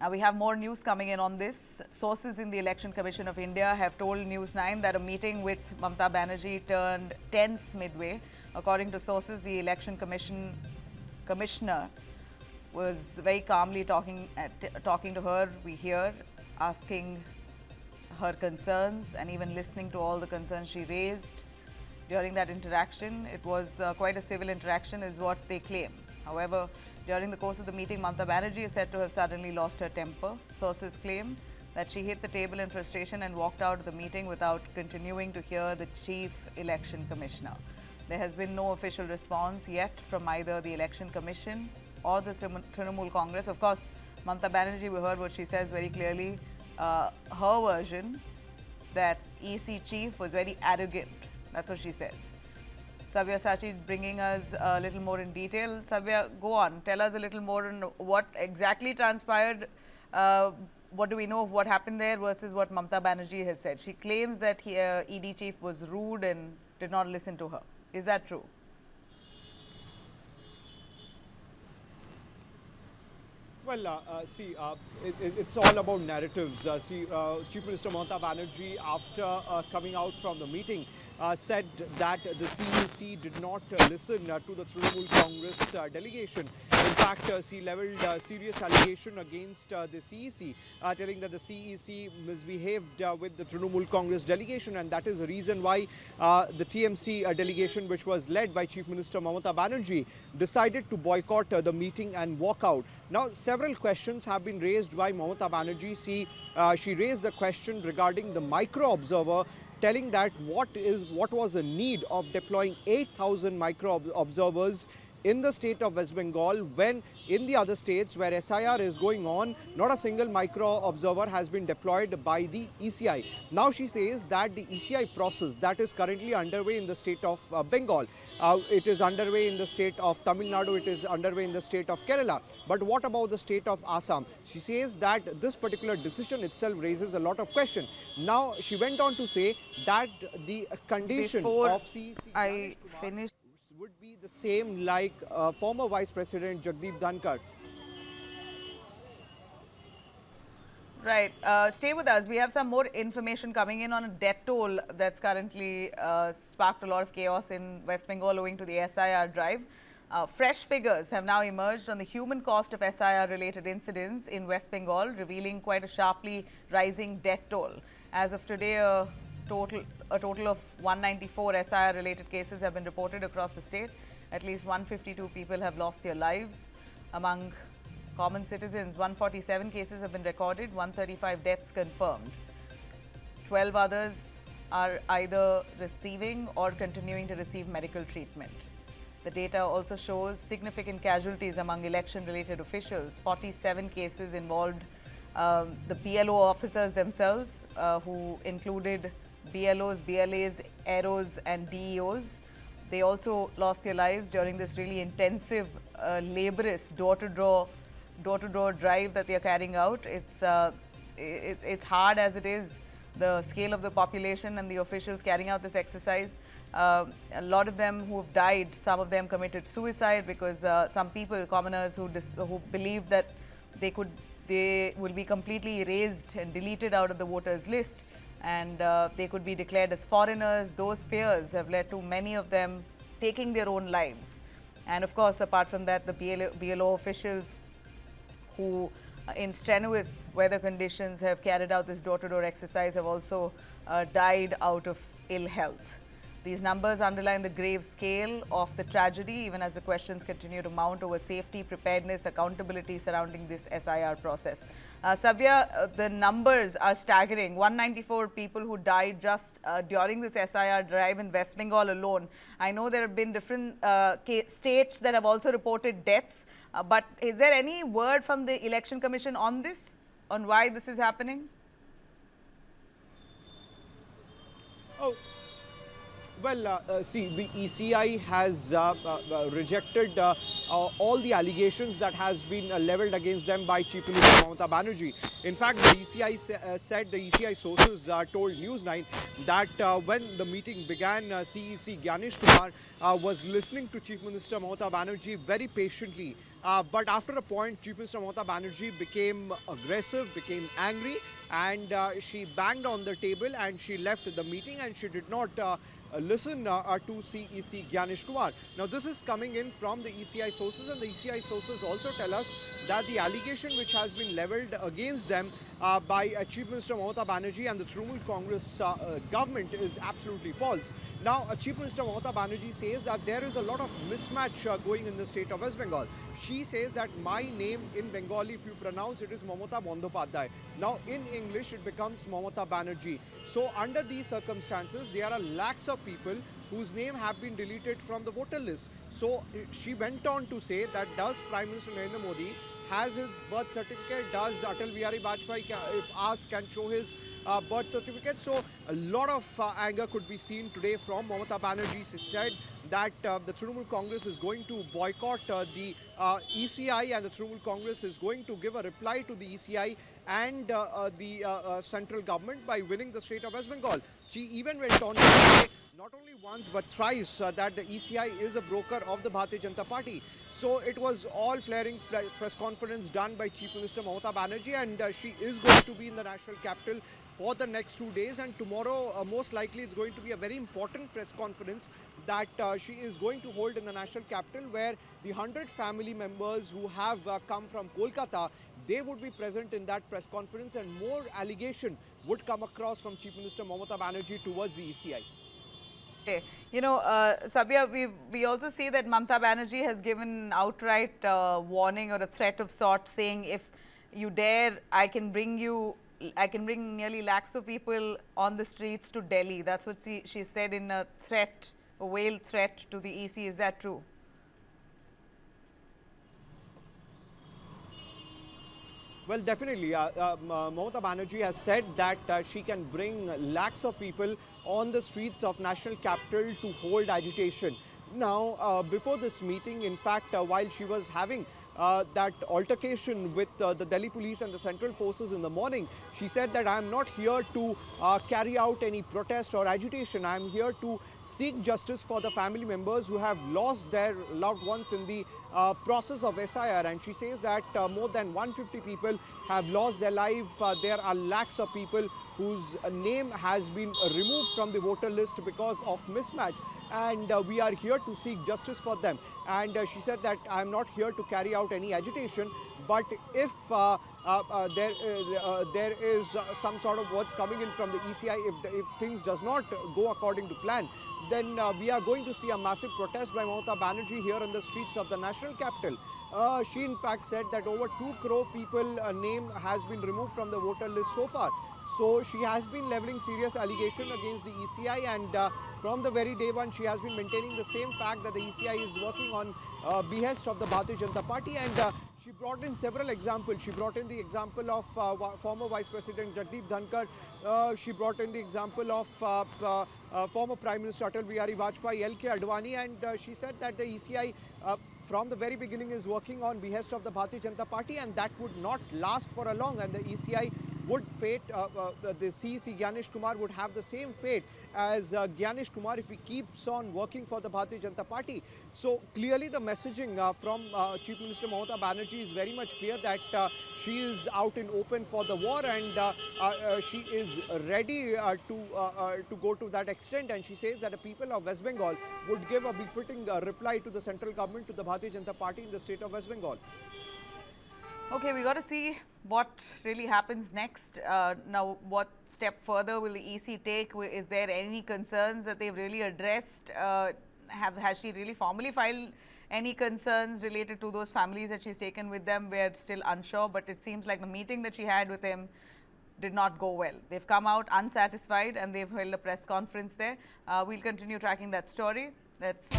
Now we have more news coming in on this. Sources in the Election Commission of India have told News 9 that a meeting with Mamata Banerjee turned tense midway. According to sources, the Election Commissioner was very calmly talking to her, we hear, asking her concerns and even listening to all the concerns she raised. During that interaction, it was quite a civil interaction is what they claim. However, during the course of the meeting, Mamata Banerjee is said to have suddenly lost her temper. Sources claim that she hit the table in frustration and walked out of the meeting without continuing to hear the Chief Election Commissioner. There has been no official response yet from either the Election Commission or the Trinamool Congress. Of course, Mamata Banerjee, we heard what she says very clearly. Her version that EC chief was very arrogant. That's what she says. Savya Sachi bringing us a little more in detail. Savya, go on. Tell us a little more on what exactly transpired. What do we know of what happened there versus what Mamata Banerjee has said? She claims that ED chief was rude and did not listen to her. Is that true? Well, it's all about narratives. Chief Minister Mamata Banerjee, after coming out from the meeting, said that the CEC did not listen to the Trinamool Congress delegation. In fact, she levelled serious allegation against the CEC, telling that the CEC misbehaved with the Trinamool Congress delegation, and that is the reason why the TMC delegation, which was led by Chief Minister Mamata Banerjee, decided to boycott the meeting and walk out. Now, several questions have been raised by Mamata Banerjee. She raised the question regarding the micro observer, telling that what was the need of deploying 8,000 micro observers in the state of West Bengal, when in the other states where SIR is going on, not a single micro observer has been deployed by the ECI. Now she says that the ECI process that is currently underway in the state of Bengal, it is underway in the state of Tamil Nadu, it is underway in the state of Kerala. But what about the state of Assam? She says that this particular decision itself raises a lot of questions. Now she went on to say that the condition of CEC would be the same like former Vice President Jagdeep Dhankar. Right. Stay with us. We have some more information coming in on a death toll that's currently sparked a lot of chaos in West Bengal owing to the SIR drive. Fresh figures have now emerged on the human cost of SIR-related incidents in West Bengal, revealing quite a sharply rising death toll. As of today, a total of 194 SIR-related cases have been reported across the state. At least 152 people have lost their lives. Among common citizens, 147 cases have been recorded, 135 deaths confirmed. 12 others are either receiving or continuing to receive medical treatment. The data also shows significant casualties among election-related officials. 47 cases involved the BLO officers themselves, who included BLOs, BLAs, AROs and DEOs. They also lost their lives during this really intensive, laborious door-to-door drive that they are carrying out. It's hard as it is, the scale of the population and the officials carrying out this exercise. A lot of them who have died, some of them committed suicide because some people, commoners who believe that they will be completely erased and deleted out of the voters list, and they could be declared as foreigners. Those fears have led to many of them taking their own lives. And of course, apart from that, the BLO officials who in strenuous weather conditions have carried out this door-to-door exercise have also died out of ill health. These numbers underline the grave scale of the tragedy, even as the questions continue to mount over safety, preparedness, accountability surrounding this SIR process. Savya, the numbers are staggering. 194 people who died just during this SIR drive in West Bengal alone. I know there have been different states that have also reported deaths, but is there any word from the Election Commission on this, on why this is happening? Oh. Well, the ECI has rejected all the allegations that has been levelled against them by Chief Minister Mamata Banerjee. In fact, the ECI said, the ECI sources told News 9 that when the meeting began, CEC Gyanesh Kumar was listening to Chief Minister Mamata Banerjee very patiently. But after a point, Chief Minister Mamata Banerjee became aggressive, became angry, and she banged on the table and she left the meeting, and she did not listen to CEC Gyanesh Kumar. Now, this is coming in from the ECI sources, and the ECI sources also tell us that the allegation which has been levelled against them by Chief Minister Mamata Banerjee and the Trinamool Congress government is absolutely false. Now, Chief Minister Mamata Banerjee says that there is a lot of mismatch going in the state of West Bengal. She says that my name in Bengali, if you pronounce it, is Mamata Banerjee. Now, in English, it becomes Mamata Banerjee. So, under these circumstances, there are lakhs of people whose name have been deleted from the voter list. So, she went on to say that does Prime Minister Narendra Modi has his birth certificate? Does Atal Bihari Vajpayee, if asked, can show his birth certificate? So a lot of anger could be seen today from Mamata Banerjee. She said that the Trinamool Congress is going to boycott the ECI, and the Trinamool Congress is going to give a reply to the ECI and the central government by winning the state of West Bengal. She even went on to say not only once but thrice that the ECI is a broker of the Bharatiya Janata Party. So it was all flaring press conference done by Chief Minister Mamata Banerjee, and she is going to be in the national capital for the next 2 days, and tomorrow most likely it's going to be a very important press conference that she is going to hold in the national capital, where the 100 family members who have come from Kolkata, they would be present in that press conference, and more allegation would come across from Chief Minister Mamata Banerjee towards the ECI. Okay. You know, Sabya, we also see that Mamata Banerjee has given outright warning or a threat of sorts, saying if you dare, I can bring nearly lakhs of people on the streets to Delhi. That's what she said in a threat, a veiled threat to the EC. Is that true? Well, definitely. Mamata Banerjee has said that she can bring lakhs of people on the streets of national capital to hold agitation. Now, before this meeting, in fact, while she was having that altercation with the Delhi police and the central forces in the morning, she said that I am not here to carry out any protest or agitation. I am here to seek justice for the family members who have lost their loved ones in the process of SIR. And she says that more than 150 people have lost their life. There are lakhs of people whose name has been removed from the voter list because of mismatch, and we are here to seek justice for them. And she said that I am not here to carry out any agitation, but if there is some sort of what's coming in from the ECI, if things does not go according to plan, then we are going to see a massive protest by Mamata Banerjee here in the streets of the national capital. She in fact said that over 2 crore people name has been removed from the voter list so far. So she has been levelling serious allegation against the ECI, and from the very day one she has been maintaining the same fact that the ECI is working on behest of the Bharatiya Janata Party, and she brought in several examples. She brought in the example of former Vice President Jagdeep Dhankar. She brought in the example of former Prime Minister Atal Bihari Vajpayee, L.K. Advani, and she said that the ECI from the very beginning is working on behest of the Bharatiya Janata Party, and that would not last for a long, and the ECI would fate, the CEC Gyanesh Kumar would have the same fate as Gyanesh Kumar if he keeps on working for the Bharatiya Janata Party. So clearly the messaging from Chief Minister Mamata Banerjee is very much clear that she is out in open for the war, and she is ready to go to that extent, and she says that the people of West Bengal would give a befitting reply to the central government, to the Bharatiya Janata Party in the state of West Bengal. Okay, we got to see what really happens next. Now, what step further will the EC take? Is there any concerns that they've really addressed? Has she really formally filed any concerns related to those families that she's taken with them? We're still unsure, but it seems like the meeting that she had with him did not go well. They've come out unsatisfied and they've held a press conference there. We'll continue tracking that story. That's